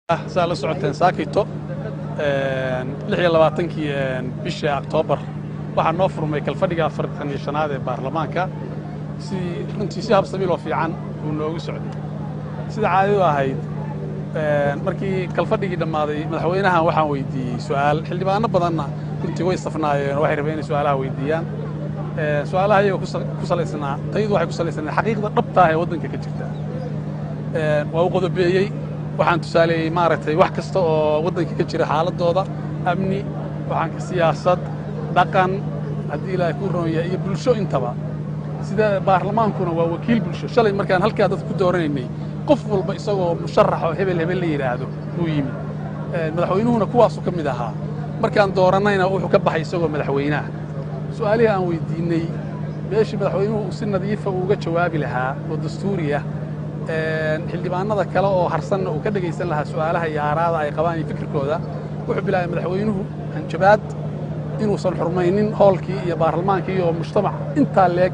saa la socoteen saakito 26 bisha Oktoobar waxaa noo furmay kalfadhiga 45aad ee baarlamaanka runtii si habsami loo fiican uu noogu socday sida caadadu ahayd markii kalfadhigii dhammaaday madaxweynahan waxaan weydiiyey su'aal xildhibaano badanna runtii way safnaayeen waxay rabeen inay su'aalaha weydiiyaan su'aalaha iyaga ku salaysnaa tayadu waxay ku salaysnaa xaqiiqda dhabta ah ee waddanka ka jirta waa u qodobeeyey waxaan tusaaleeyey maaragtay wax kasta oo waddanka ka jira xaaladooda amni waxaan siyaasad dhaqan haddii ilaahay ku roon yahay iyo bulsho intaba sida baarlamaankuna waa wakiil bulsho shalay markaan halkaa dad ku dooranaynay qof walba isagoo musharax oo hebel la yidhaahdo uu yimid madaxweynuhuna kuwaasuu ka mid ahaa markaan dooranayna wuxuu ka baxay isagoo madaxweynaha su'aalihii aan weydiinnay meeshii madaxweynuhu uu si nadiifa uga jawaabi lahaa oo dastuuri ah xildhibaanada kale oo harsanna uu ka dhegaysan lahaa su'aalaha iyo aaraada ay qabaan iyo fikirkooda wuxuu bilaabay madaxweynuhu hanjabaad inuusan xurmaynin hoolkii iyo baarlamaankii iyo mujtamac intaa leeg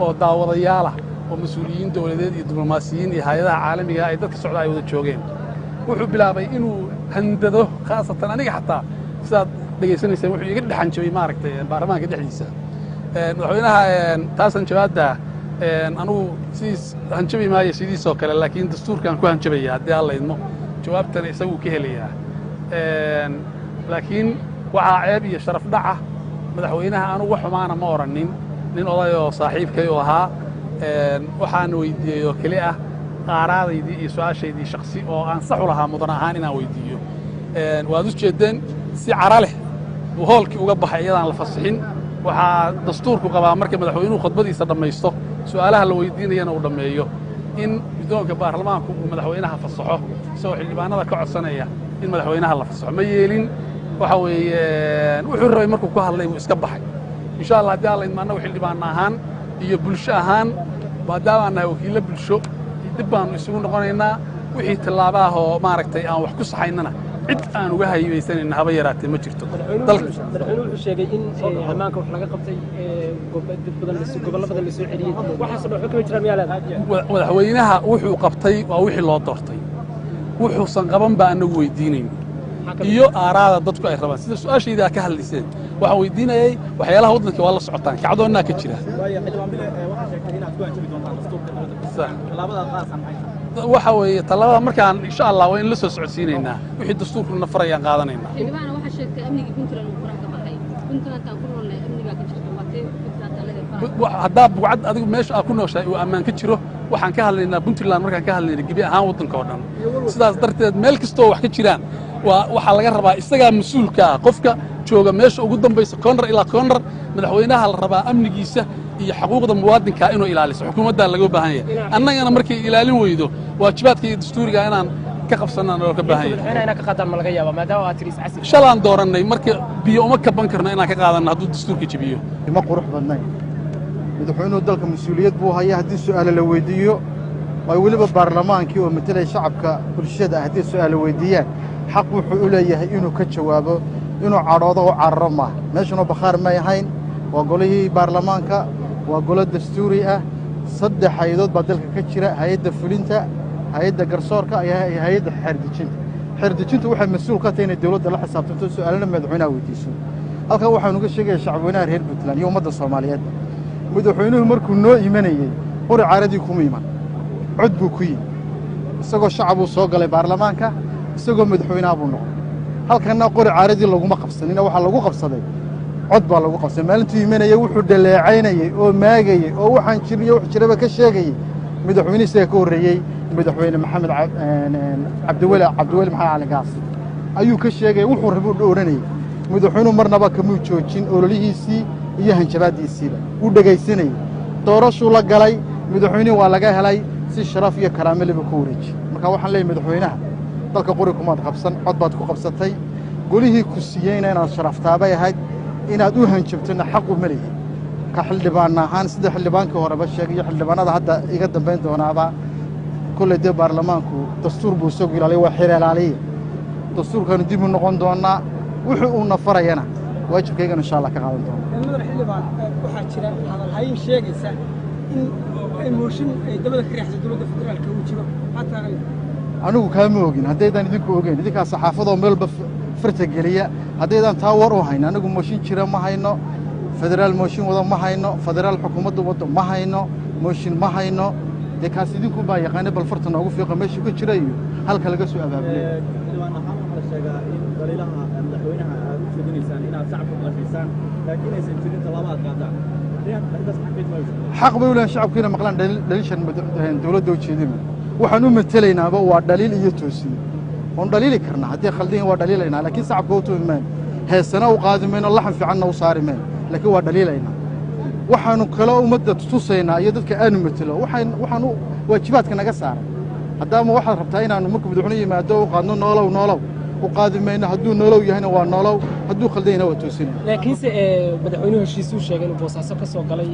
oo daawadayaalah oo mas-uuliyiin dowladeed iyo diblomaasiyiin iyo hay-adaha caalamiga ay dadka socda ay wada joogeen wuxuu bilaabay inuu handado khaasatan aniga xataa sidaad dhegaysanayseen wuxuu iga dhexanjabay maaragtay baarlamaanka dhexdiisa madaxweynaha taas hanjabaadda anugu sidiis hanjabi maayo sidiisoo kale laakiin dastuurkaan ku hanjabaya haddii alla idmo jawaabtana isaguu ka helayaa laakiin waxaa ceeb iyo sharaf dhaca madaxweynaha anugu wax xumaana ma odhannin nin odayoo saaxiibkay oo ahaa waxaan weydiiyey oo keli ah qaaraadaydii iyo su'aashaydii shaksi oo aan sax u lahaa mudan ahaan inaan weydiiyo waad u jeeddeen si cara leh buu hoolkii uga baxay iyadaan la fasixin waxaa dastuurku qabaa marka madaxweynuhu khudbadiisa dhammaysto su'aalaha la weydiinayana uu dhammeeyo in guddoonka baarlamaanku uu madaxweynaha fasaxo isagoo xildhibaanada ka codsanaya in madaxweynaha la fasaxo ma yeelin waxa weeye wuxuu rabay markuu ku hadlay buu iska baxay insha allah haddii alla idmo annagu xildhibaanna ahaan iyo bulsho ahaan maadaama aan nahay wakiillo bulsho dib baannu isugu noqonaynaa wixii tallaaba ah oo maaragtay aan wax ku saxaynana cid aan uga haybaysanayna haba yaraatee ma jirto madaxweynuhu wuxuu sheegay in ammaanka wax laga qabtay gobollo badan la soo celiyey waxaasoo dhan kama jiraan miyaa leedahay madaxweynaha wuxuu qabtay waa wixii loo doortay wuxuusan qaban baa annagu weydiinayno iyo aaraada dadku ay rabaan sida su'aashayda aad ka hadlayseen waxaan weydiinayay waxyaalaha waddanka waa la socotaan kacdoonnaa ka jira waxa weeye tallaabada markaan insha allah waa in la soo socodsiinaynaa wixii dastuurkuna farayaan qaadanaynaa xildhibaana waxaa sheegtay amnigii puntland uu faraha ka baxay puntlandtaan ku noolnahay amnigaa ka jirta waatee puntland haddaa bugcad adigu meesha aad ku nooshahay uu ammaan ka jiro waxaan ka hadlaynaa puntland markaan ka hadlaynaa gebi ahaan waddanka oo dhan sidaas darteed meel kastoo wax ka jiraan waxaa laga rabaa isagaa mas-uulka ah qofka jooga meesha ugu dambaysa koonrar ilaa koonrar madaxweynaha la rabaa amnigiisa iyo xuquuqda muwaadinka inuu ilaaliso xukuumaddaa laga baahan yahay annagana markay ilaalin weydo waajibaadka iyo dastuuriga inaan ka qabsanaan loo ka baahan yahay shalaan doorannay marka biyo uma kaban karno inaan ka qaadanno hadduu dastuurka jebiyo ma qurux badnayn madaxweynuhu dalka mas-uuliyad buu hayaa haddii su'aalo la weydiiyo ay weliba baarlamaankii oo matelaya shacabka bulshada ah haddii su'aalo weydiiyaan xaq wuxuu u leeyahay inuu ka jawaabo inuu cadhoodo oo cararo maaha meeshuna bakhaar may ahayn waa golihii baarlamaanka waa golo dastuuri ah 3 hay-adood baa dalka ka jira hay-adda fulinta hay-adda garsoorka iyo hay-adda xeerdejintu waxay mas-uul ka tahay inay dawladda la xisaabtanto su'aalana madaxweynaha weydiiso halkan waxaanu ka sheegayaa shacabweynaha reer puntland iyo ummadda soomaaliyeed madaxweynuhu markuu noo imanayey qori caaradii kuma iman cod buu ku yimi isagoo shacabuu soo galay baarlamaanka isagoo madaxweynaha buu noqday halkanna qori caaradii laguma qabsanina waxaa lagu qabsaday cod baa lagu qabsaday maalintuu imanayey wuxuu dhaleecaynayey oo maagayey oo waxaan jirin iyo wax jiraba ka sheegayey madaxweyne isaga ka horreeyey madaxweyne maxamed cabdiweli maxamed cali gaas ayuu ka sheegayey wuxuu rabuu odhanayey madaxweynuhu marnaba kamuu joojin ololihiisii iyo hanjabaaddiisiiba wuu dhegaysanayey doorashuu la galay madaxweynihii waa laga helay si sharaf iyo karaameliba ku wareejiyey marka waxaan leeyahy madaxweynaha dalka qori kumaad qabsan cod baad ku qabsatay golihii ku siiyeyna inaad sharaftaabay ahayd inaad u hanjabtana xaq u maleeyey ka xildhibaanna ahaan sida xildhibaankii horeba sheegay iyo xildhibaanada hadda iga dambayn doonaaba kolley dee baarlamaanku dastuur buu isagu ilaaliya waa xeer ilaaliya dastuurkaanu dib u noqon doonnaa wuxuu uuna farayana waajibkaygana insha allah ka qaadan doona madax xildhibaan waxaa jira hadalhayn sheegaysa in mooshin ay dabada ka riixsa dowladda federaalka uu jiro xataa anigu kaama ogin haddaydaan idinku ogeyn idinkaa saxaafadoo meelba farta geliya haddaydaan taa war u hayn anigu mooshin jira ma hayno federaal mooshin wada ma hayno federaal xukuumadda wadda ma hayno mooshin ma hayno dee kaas idinku baa yaqaana bal farta noogu fiiqa meesha ka jira iyo halka laga soo abaabulay xildhibaan ahaan waxaa la sheegaa in daliilaha madaxweynaha aad u jeedinaysaan inaad shacabka u qashaysaan laakiin aysan jirin tallaabo aad qaadaan xaq bay u leeyihin shacabku inay maqlaan dhaliishan dawladda ujeedina waxaan u matelaynaaba waa dhaliil iyo toosiye oon dhaliili karnaa haddii khaldan waa dhaliilaynaa laakiin shacabka u tuumi mayno heesana u qaadi mayno laxan fiicanna u saari mayno laakiin waa dhaliilaynaa waxaanu kale ummadda tusaynaa iyo dadka aanu matelo waxaan waajibaadka naga saaran haddaama waxaad rabtaa inaannu marka madaxweyne yimaado u qaadno noolow u qaadi mayno hadduu noolow yahayna waa noolow hadduu khaldan yahayna waa toosinaya laakiinse madaxweynuhu heshiisuu sheegay inuu boosaaso ka soo galay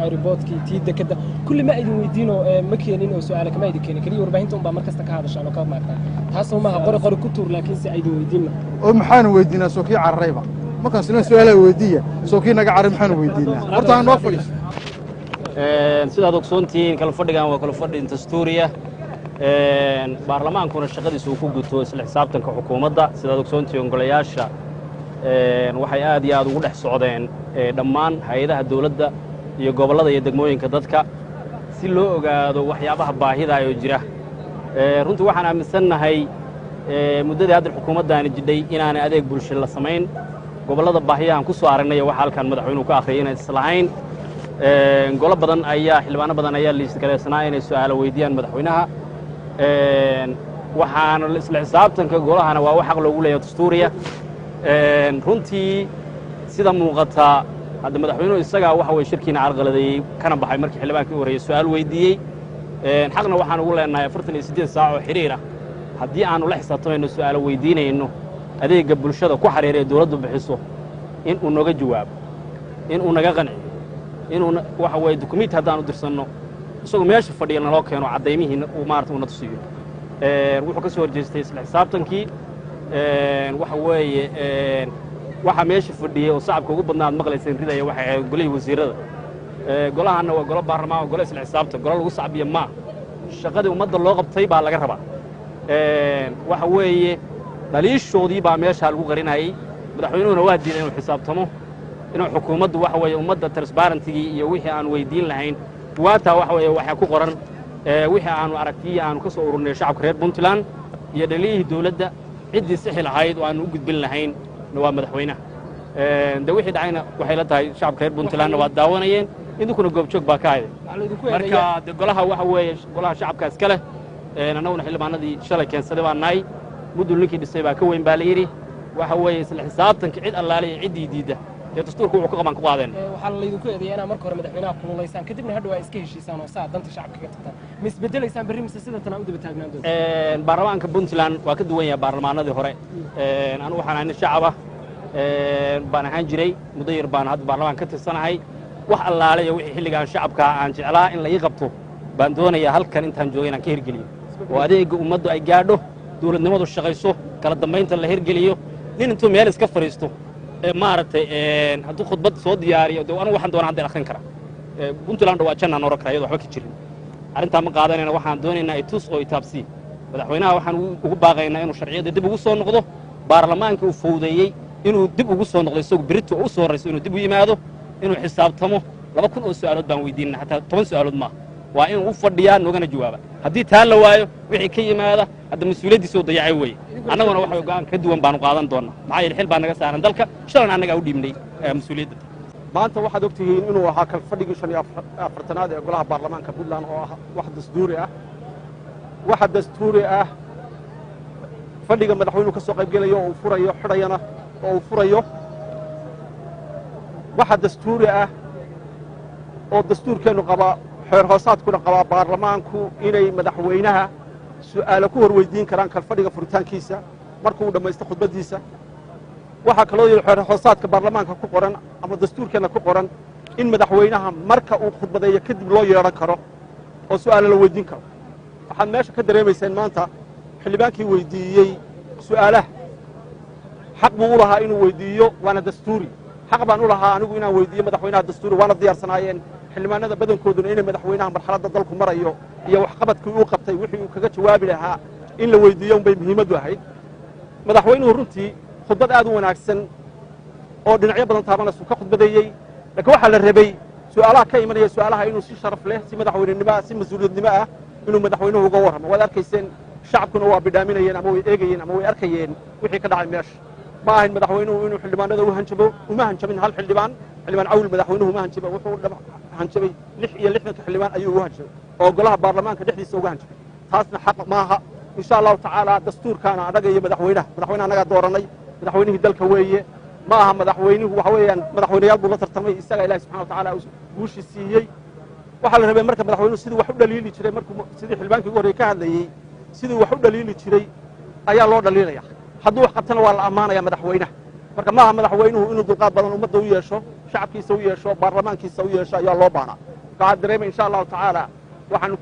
aeroboortkii tii dekedda kulli ma idin weydiinoo ma keenin oo su'aale kama idin keenin keliya warbaahinta unbaa mar kasta ka hadashaan oo ka maagtaa taasoo maaha qori ku tuur laakiinse aydin weydiinna oo maxaanu weydiinaa soo kii cararayba markaan sina su'aalaa weydiiya soo kii naga carray maxaanu weydiinaa horta aan noo fadhiiso sidaad ogsoontihiin kala fadhigan waa kala fadhi dastuuriya baarlamaankuna shaqadiisa uu ku guto isla xisaabtanka xukuumadda sidaad ogsoontihiin golayaasha waxay aad iyo aad ugu dhex socdeen dhammaan hay-adaha dawladda iyo gobollada iyo degmooyinka dadka si loo ogaado waxyaabaha baahida oo jira runtii waxaan aaminsannahay muddadii hadda xukuumaddaani jidhay inaanay adeeg bulsho la samayn gobollada baahiyahan ku soo aragnay waxa halkan madaxweynuhu ka akhriyay inay islahayn golo badan ayaa xildhibaano badan ayaa liisgalaysanaa inay su'aalo weydiiyaan madaxweynaha waxaana isla xisaabtanka golahana waa wax xaq loogu leeyahay dastuuriya runtii sida muuqata hadda madaxweynuhu isagaa waxa weye shirkiina carqaladeeyey kana baxay markii xildhibaankii u horreeyey su'aal weydiiyey xaqna waxaan ugu leenahay 48 saac oo xiriir ah haddii aanu la xisaabtamayno su'aalo weydiinayno adeegga bulshada ku xariiraya dawladdu bixiso in uu naga jawaabo in uu naga qanciyo inuu waxa weeye dukumiinti haddaanu dirsanno isagoo meesha fadhiya naloo keeno caddaymihiina uu maarata una tusiyo wuxuu ka soo horjeestay isla xisaabtankii waxa weeye waxaa meesha fadhiyey oo shacabka ugu badnaa ad maqlayseen ridaya waxay ahayd golihii wasiirrada golahanna waa golo baarlamaan waa golo isla xisaabtan golo lagu sacbiya maa shaqadii ummadda loo qabtay baa laga rabaa waxa weeye dhaliishoodii baa meeshaa lagu qarinayey madaxweynuhuna waa diiday inuu xisaabtamo inuu xukuumaddu waxa weeye ummadda transbarentigii iyo wixii aan weydiin lahayn buwaataa waxa weeye waxaa ku qoran wixii aanu aragtiyii aanu ka soo ururnay shacabka reer puntland iyo dhaliyihii dawladda ciddii sixi lahayd oo aanu u gudbin lahayn waa madaxweynaha de wixii dhacayna waxay la tahay shacabka reer puntlandna waa daawanayeen idinkuna goobjoog baa ka hayday marka de golaha waxa weeye golaha shacabka iska leh annaguna xildhibaanadii shalay keensaday baa nahay mudul ninkii dhisay baa ka weyn baa la yidhi waxa weeye isla xisaabtanka cid allaale iyo ciddii diidda dee dastuurka wuxuu ka qaban ku qaadeen waxaa laydinku eedeeyaa inaad marka hore madaxweynaha kululaysaan kadibna hadhow aa iska heshiisaan oo saa danta shacabka ka tagtaan ma isbedelaysaan berri mise sidatan aa u daba taagnaan doonta baarlamaanka puntland waa ka duwan yahay baarlamaanadii hore anigu waxaan ahay nin shacaba baan ahaan jiray muddo yar baan hadda baarlamaan ka tirsanahay wax allaale iyo wixii xilligaan shacabka aan jeclaa in la ii qabto baan doonayaa halkan intaan joogay inaan ka hirgeliyo oo adeegga ummaddu ay gaadho dawladnimadu shaqayso kala dambaynta la hirgeliyo nin intuu meel iska fadhiisto maaragtay hadduu khudbad soo diyaariyo de anigu waxaan doonaa hadda akhrin kara puntland waa jannaan oran kara iyadoo waxba ka jirin arrintaa ma qaadanayna waxaan doonaynaa itus oo itaabsii madaxweynaha waxaan ugu baaqaynaa inuu sharciyadda dib ugu soo noqdo baarlamaankii uu fowdeeyey inuu dib ugu soo noqdo isagu berito oo u soo horrayso inuu dib u yimaado inuu xisaabtamo 2,000 oo su'aalood baan weydiinna xataa 10 su'aalood maaha waa inuu u fadhiyaa noogana jawaaba haddii taa la waayo wixii ka yimaada hadda mas-uuliyaddiisa oo dayacay weeye annaguna waxa go'aan ka duwan baanu qaadan doonnaa maxaa yeele xil baa naga saaran dalka shalan annagaa u dhiibnay mas-uuliyadda maanta waxaad og tihiin inuu ahaa kalfadhigii 45aad ee golaha baarlamaanka puntland oo ah wax dastuuri ah waxa dastuuri ah fadhiga madaxweynuhu ka soo qaybgelayo oo uu furayo xidhayana oo uu furayo waxa dastuuri ah oo dastuurkeennu qabaa xeer hoosaadkuna qabaa baarlamaanku inay madaxweynaha su'aalo ku hor weydiin karaan kalfadhiga furitaankiisa markuu dhammaysto khudbaddiisa waxaa kaloo yidhi xeer hoosaadka baarlamaanka ku qoran ama dastuurkeenna ku qoran in madaxweynaha marka uu khudbadeeyo kadib loo yeedhan karo oo su'aalo la weydiin karo waxaad meesha ka dareemayseen maanta xildhibaankii weydiiyey su'aalaha xaq buu u lahaa inuu weydiiyo waana dastuuri xaq baan u lahaa anigu inaan weydiiyo madaxweynaha dastuuri waana diyaarsanaayeen xildhibaanada badankooduna inay madaxweynaha marxaladda dalku marayo iyo waxqabadkii uu qabtay wixii uu kaga jawaabi lahaa in la weydiiyo unbay muhiimaddu ahayd madaxweynuhu runtii khudbad aad u wanaagsan oo dhinacyo badan taabanaysu ka khudbadeeyey laakiin waxaa la rabay su'aalaha ka imanaya su'aalaha inuu si sharaf leh si madaxweynenimo ah si mas-uuliyadnimo ah inuu madaxweynuhu uga warramo waad arkayseen shacabkuna waa bidhaaminayeen ama way eegayeen ama way arkayeen wixii ka dhacay meesha ma ahayn madaxweynuhu inuu xildhibaanada u hanjabo uma hanjabin hal xildhibaan cawl madaxweynuhu uma hanjaba wuxuu hanjabay 66 xildhibaan ayuu u hanjabay oo golaha baarlamaanka dhexdiisa uga hanjabay taasna xaq maaha insha allahu tacaala dastuurkaana anaga iyo madaxweynaha anagaa dooranay madaxweynihii dalka weeye ma aha madaxweynuhu waxa weeyaan madaxweynayaal buu la tartamay isaga ilaahi subxana watacaala guushii siiyey waxaa la rabay marka madaxweynuhu sidii wax u dhaliili jiray markuu sidii xildhibaankii ugu horreeyey ka hadlayey sidii wax u dhaliili jiray ayaa loo dhaliilaya hadduu wax qabtana waa la ammaanaya madaxweynaha marka maaha madaxweynuhu inuu dulqaad badan ummadda u yeesho shacabkiisa u yeesho baarlamaankiisa u yeesho ayaa loo baanaa waxaa dareemay insha allahu tacaala waxaanu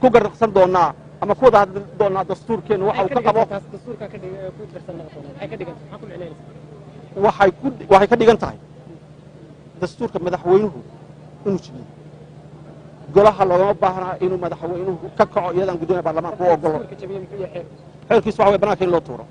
ku garnaqsan doonaa ama ku wada hadli doonaa dastuurkeennu waxa uu ka qabo waxay ka dhigan tahay dastuurka madaxweynuhu inuu jibiyo golaha loogama baahnaa inuu madaxweynuhu ka kaco iyadaan guddoomiyaha baarlamaanka u ogolo xeerkiisu waxa way banaanka in loo tuuro